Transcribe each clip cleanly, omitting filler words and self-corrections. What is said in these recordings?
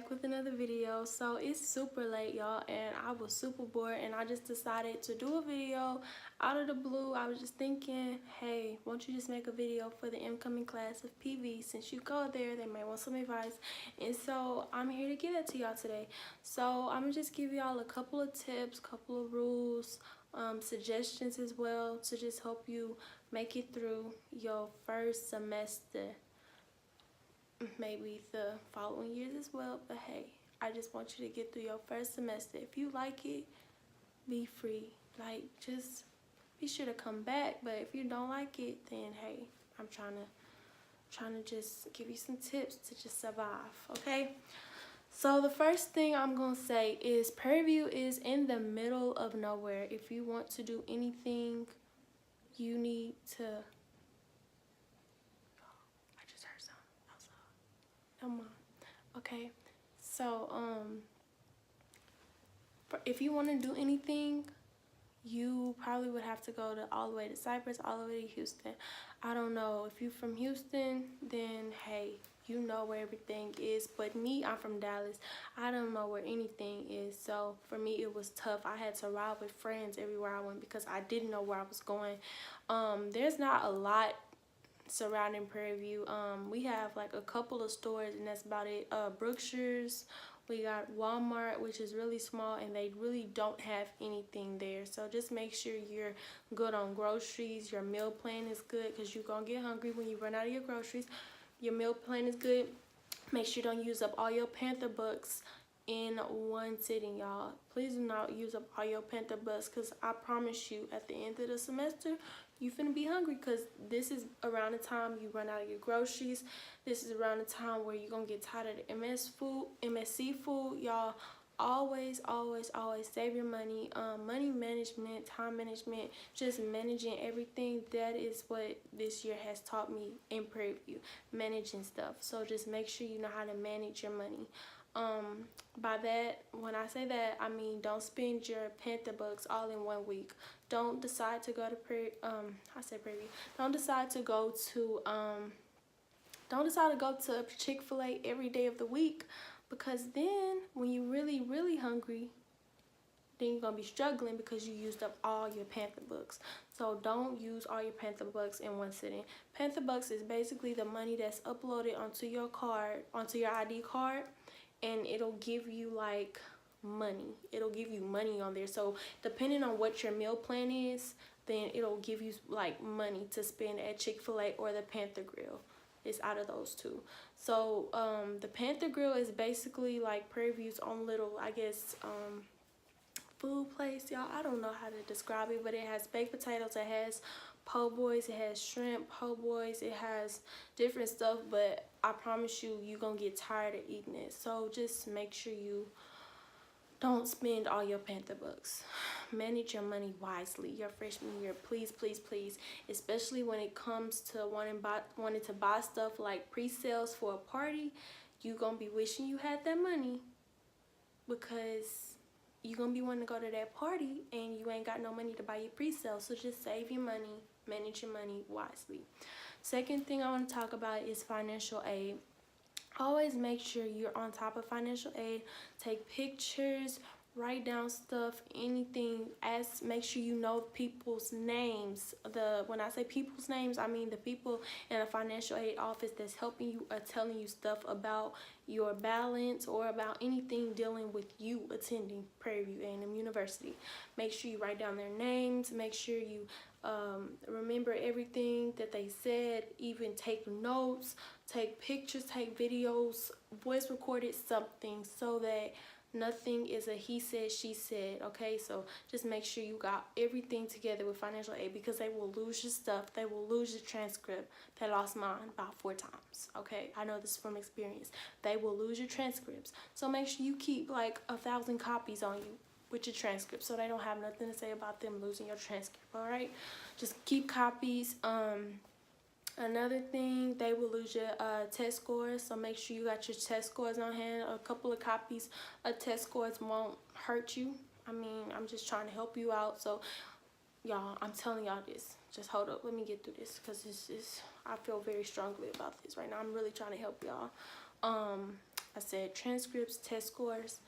back with another video. So it's super late, y'all, and I was super bored, and I just decided to do a video out of the blue. I was just thinking, hey, won't you just make a video for the incoming class of PV? Since you go there, they might want some advice, and so I'm here to give that to y'all today. So I'm gonna just give y'all a couple of tips, couple of rules, suggestions as well, to just help you make it through your first semester, maybe the following years as well. But hey, I just want you to get through your first semester. If you like it, be free. Like, just be sure to come back. But if you don't like it, then hey, I'm trying to just give you some tips to just survive, okay? So the first thing I'm gonna say is Prairie View is in the middle of nowhere. If you want to do anything, you need to, I just heard something outside. Come on. Okay, so if you want to do anything, you probably would have to go to all the way to Cypress, all the way to Houston. I don't know if you're from Houston, then hey, you know where everything is. But me, I'm from Dallas. I don't know where anything is. So for me, it was tough. I had to ride with friends everywhere I went because I didn't know where I was going. There's not a lot surrounding Prairie View. We have like a couple of stores, and that's about it. Brookshire's, we got Walmart, which is really small, and they really don't have anything there. So just make sure you're good on groceries. Your meal plan is good, because you're gonna get hungry when you run out of your groceries. Your meal plan is good. Make sure you don't use up all your Panther bucks in one sitting, y'all. Please do not use up all your Panther bucks, because I promise you, at the end of the semester, you finna be hungry, because this is around the time you run out of your groceries. This is around the time where you're gonna get tired of the MSC food. Y'all, always save your money. Money management, time management, just managing everything. That is what this year has taught me in Prairie View, managing stuff. So just make sure you know how to manage your money. By that, when I say that, I mean don't spend your Panther bucks all in 1 week. Don't decide to go to don't decide to go to Chick-fil-A every day of the week, because then when you really hungry, then you're gonna be struggling because you used up all your Panther bucks. So don't use all your Panther bucks in one sitting. Panther bucks is basically the money that's uploaded onto your card, onto your ID card, and it'll give you like money. It'll give you money on there. So depending on what your meal plan is, then it'll give you like money to spend at Chick-fil-A or the Panther Grill. It's out of those two. So the Panther Grill is basically like Prairie View's own little, I guess, food place, y'all. I don't know how to describe it, but it has baked potatoes, it has po' boys, it has shrimp po' boys, it has different stuff, but I promise you, you're gonna get tired of eating it. So just make sure you don't spend all your Panther bucks. Manage your money wisely your freshman year, please, especially when it comes to wanting to buy stuff like pre-sales for a party. You're gonna be wishing you had that money, because you're gonna be wanting to go to that party and you ain't got no money to buy your pre-sale. So just save your money, manage your money wisely. Second thing I want to talk about is financial aid. Always make sure you're on top of financial aid. Take pictures, write down stuff, anything. Make sure you know people's names. When I say people's names, I mean the people in a financial aid office that's helping you or telling you stuff about your balance or about anything dealing with you attending Prairie View A&M University. Make sure you write down their names. Make sure you remember everything that they said. Even take notes, take pictures, take videos, voice recorded something, so that nothing is a he said, she said, okay? So just make sure you got everything together with financial aid, because they will lose your stuff. They will lose your transcript. They lost mine about 4 times, okay? I know this from experience. They will lose your transcripts. So make sure you keep like 1,000 copies on you with your transcript, so they don't have nothing to say about them losing your transcript, all right? Just keep copies. Another thing, they will lose your test scores, so make sure you got your test scores on hand. A couple of copies of test scores won't hurt you. I mean, I'm just trying to help you out. So y'all, I'm telling y'all this. Just hold up, let me get through this, because I feel very strongly about this right now. I'm really trying to help y'all. I said transcripts, test scores.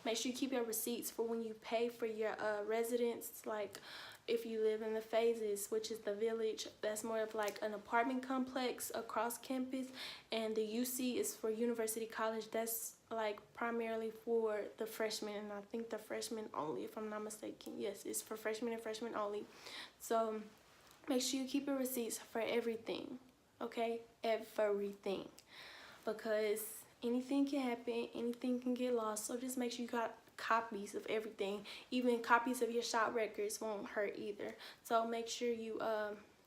Make sure you keep your receipts for when you pay for your residence. Like if you live in the phases, which is the village, that's more of like an apartment complex across campus, and the UC is for University College. That's like primarily for the freshmen, and I think the freshmen only, if I'm not mistaken. Yes, it's for freshmen and freshmen only. So make sure you keep your receipts for everything, okay? Everything, because anything can happen, anything can get lost. So just make sure you got copies of everything. Even copies of your shot records won't hurt either. So make sure you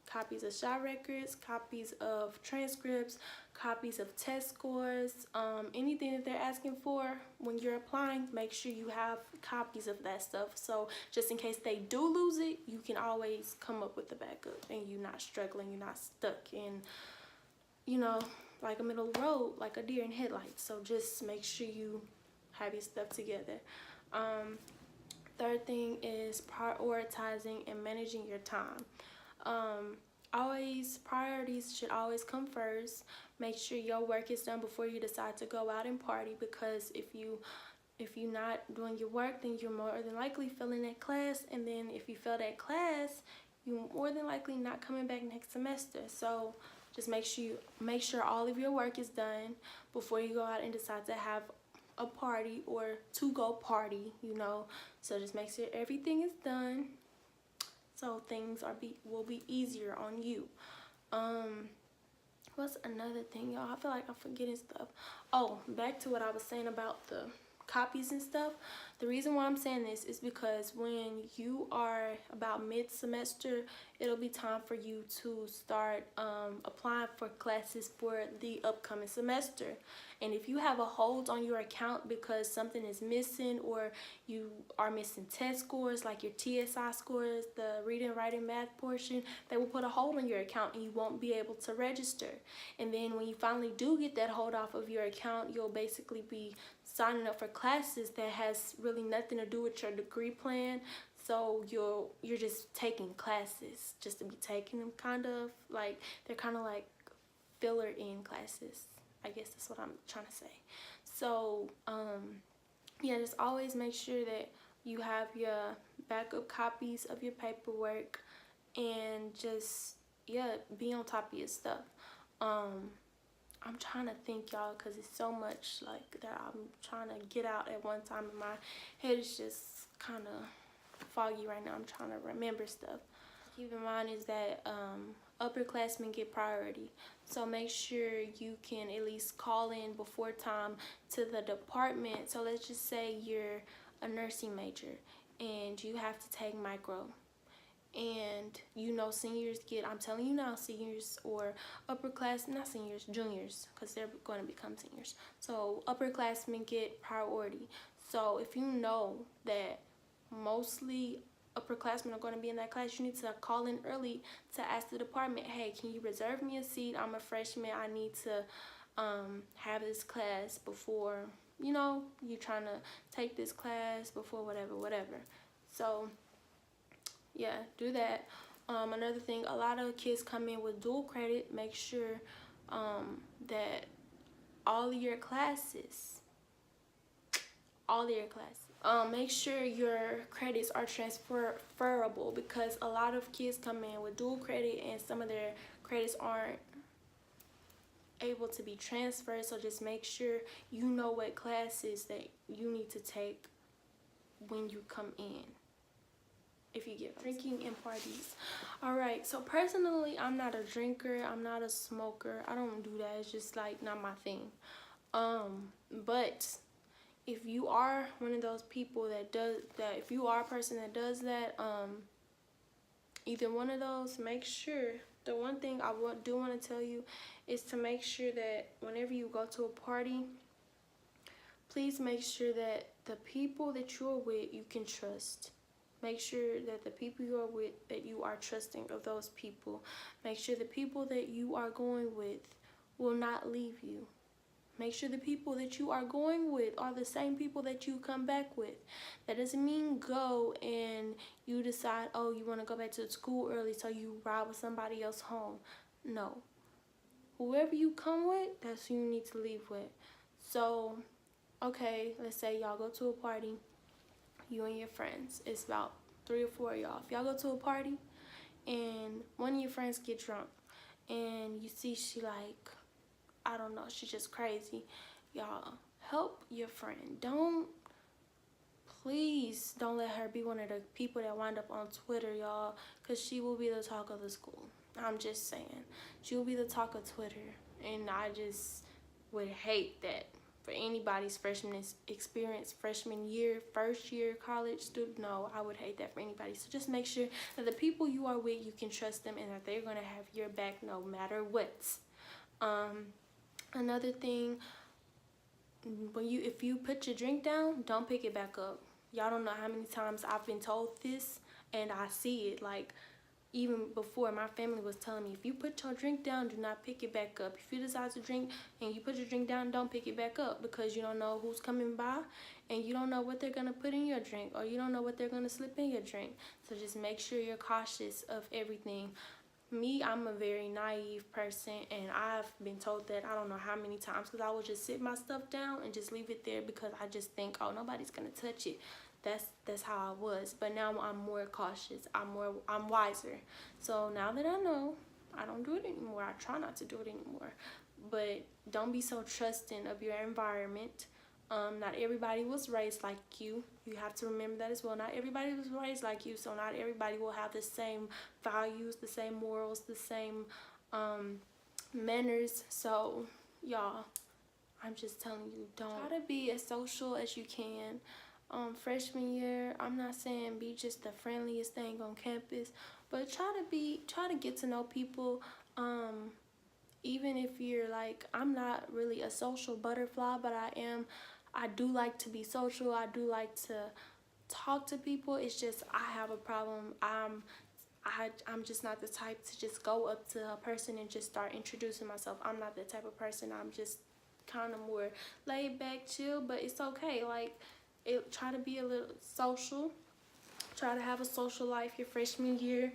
copies of shot records, copies of transcripts, copies of test scores, anything that they're asking for when you're applying, make sure you have copies of that stuff. So just in case they do lose it, you can always come up with a backup and you're not struggling, you're not stuck in, you know, like a middle of the road, like a deer in headlights. So just make sure you have your stuff together. Third thing is prioritizing and managing your time. Always, priorities should always come first. Make sure your work is done before you decide to go out and party, because if you're not doing your work, then you're more than likely failing that class, and then if you fail that class, you're more than likely not coming back next semester. So just make sure all of your work is done before you go out and decide to have a party or to go party, you know. So just make sure everything is done, so things will be easier on you. What's another thing, y'all? I feel like I'm forgetting stuff. Oh, back to what I was saying about the copies and stuff. The reason why I'm saying this is because when you are about mid-semester, it'll be time for you to start applying for classes for the upcoming semester. And if you have a hold on your account because something is missing, or you are missing test scores like your TSI scores, the reading, writing, math portion, they will put a hold on your account and you won't be able to register. And then when you finally do get that hold off of your account, you'll basically be signing up for classes that has really nothing to do with your degree plan. So you're just taking classes just to be taking them, kind of like they're kind of like filler in classes. I guess that's what I'm trying to say. So yeah, just always make sure that you have your backup copies of your paperwork, and just, yeah, be on top of your stuff. I'm trying to think, y'all, because it's so much like that I'm trying to get out at one time, and my head is just kind of foggy right now. I'm trying to remember stuff. Keep in mind is that upperclassmen get priority, so make sure you can at least call in before time to the department. So let's just say you're a nursing major and you have to take micro, and you know seniors get, I'm telling you now, seniors or not seniors, juniors, because they're going to become seniors. So upperclassmen get priority. So if you know that mostly upperclassmen are going to be in that class, you need to call in early to ask the department, hey, can you reserve me a seat? I'm a freshman, I need to have this class before, you know, you're trying to take this class before whatever. So yeah, do that. Another thing, a lot of kids come in with dual credit. Make sure that all of your classes, make sure your credits are transferable, because a lot of kids come in with dual credit and some of their credits aren't able to be transferred. So just make sure you know what classes that you need to take when you come in, if you get drinking and parties. All right, so personally, I'm not a drinker, I'm not a smoker, I don't do that. It's just like not my thing. But if you are one of those people that does that, if you are a person that does that, either one of those, make sure, the one thing I do want to tell you is to make sure that whenever you go to a party, please make sure that the people that you're with you can trust. Make sure that the people you are with, that you are trusting of those people. Make sure the people that you are going with will not leave you. Make sure the people that you are going with are the same people that you come back with. That doesn't mean go and you decide, oh, you want to go back to school early, so you ride with somebody else home. No. whoever you come with, that's who you need to leave with. So, okay, let's say y'all go to a party, you and your friends. It's about 3 or 4 of y'all. If y'all go to a party and one of your friends get drunk and you see she like, I don't know, she's just crazy, y'all help your friend. Please don't let her be one of the people that wind up on Twitter, y'all, because she will be the talk of the school. I'm just saying, she will be the talk of Twitter, and I just would hate that for anybody's freshman experience, freshman year, first year college student. No, I would hate that for anybody. So just make sure that the people you are with, you can trust them and that they're gonna have your back no matter what. Another thing, if you put your drink down, don't pick it back up. Y'all don't know how many times I've been told this, and I see it. Like, even before, my family was telling me, if you put your drink down, do not pick it back up. If you decide to drink and you put your drink down, don't pick it back up, because you don't know who's coming by and you don't know what they're gonna put in your drink, or you don't know what they're gonna slip in your drink. So just make sure you're cautious of everything. Me, I'm a very naive person, and I've been told that I don't know how many times, because I will just sit my stuff down and just leave it there because I just think, oh, nobody's gonna touch it. That's how I was. But now I'm more cautious. I'm wiser. So now that I know, I don't do it anymore. I try not to do it anymore. But don't be so trusting of your environment. Not everybody was raised like you. You have to remember that as well. Not everybody was raised like you, so not everybody will have the same values, the same morals, the same manners. So, y'all, I'm just telling you, don't try to be as social as you can. Freshman year, I'm not saying be just the friendliest thing on campus, but try to get to know people. Even if you're like, I'm not really a social butterfly, but I do like to be social. I do like to talk to people. It's just I have a problem. I'm just not the type to just go up to a person and just start introducing myself. I'm not that type of person. I'm just kind of more laid back, chill, but it's okay. Like, try to be a little social. Try to have a social life your freshman year.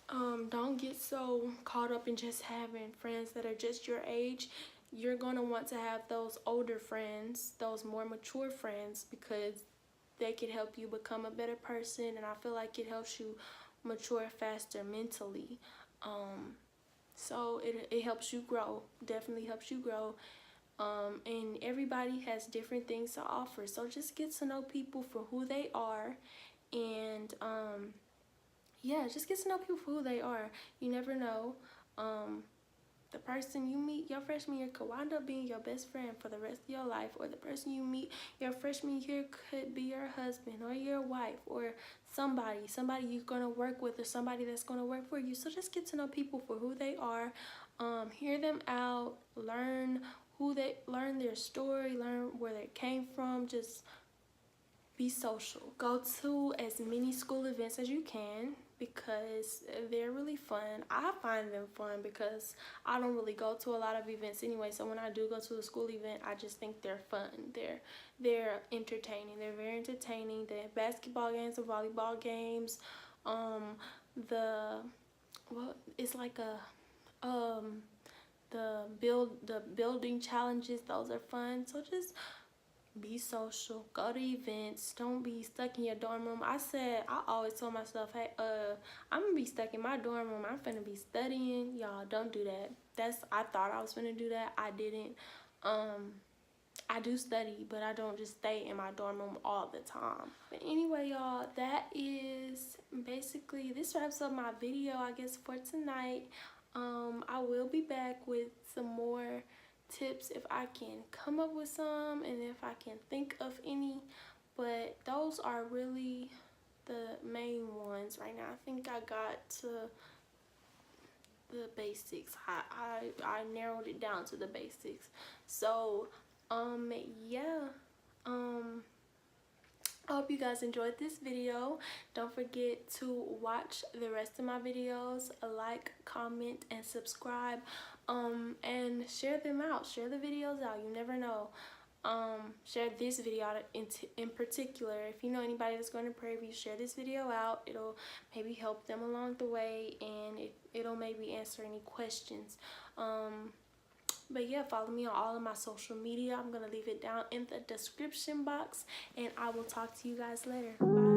Don't get so caught up in just having friends that are just your age. You're gonna want to have those older friends, those more mature friends, because they can help you become a better person, and I feel like it helps you mature faster mentally. So it helps you grow. Definitely helps you grow. And everybody has different things to offer. So just get to know people for who they are, and yeah, just get to know people for who they are. You never know. The person you meet your freshman year could wind up being your best friend for the rest of your life, or the person you meet your freshman year could be your husband or your wife, or somebody you're gonna work with, or somebody that's gonna work for you. So just get to know people for who they are. Hear them out, learn their story, learn where they came from. Just be social. Go to as many school events as you can, because they're really fun. I find them fun because I don't really go to a lot of events anyway. So when I do go to a school event, I just think they're fun. They're entertaining. They're very entertaining. They have basketball games and volleyball games. It's like the building challenges. Those are fun. So just be social, go to events, don't be stuck in your dorm room. I always told myself, hey, I'm gonna be stuck in my dorm room, I'm finna be studying. Y'all, don't do that. I thought I was finna do that. I didn't. I do study, but I don't just stay in my dorm room all the time. But anyway, y'all, that is basically, this wraps up my video, I guess, for tonight. I will be back with some more tips if I can come up with some, and if I can think of any, but those are really the main ones right now. I think I got to the basics. I narrowed it down to the basics. So yeah, I hope you guys enjoyed this video. Don't forget to watch the rest of my videos, like, comment, and subscribe, and share them out. Share the videos out. You never know. share this video out in particular. If you know anybody that's going to Prairie View, share this video out. It'll maybe help them along the way, and it'll maybe answer any questions. But yeah, follow me on all of my social media. I'm going to leave it down in the description box, and I will talk to you guys later. Bye.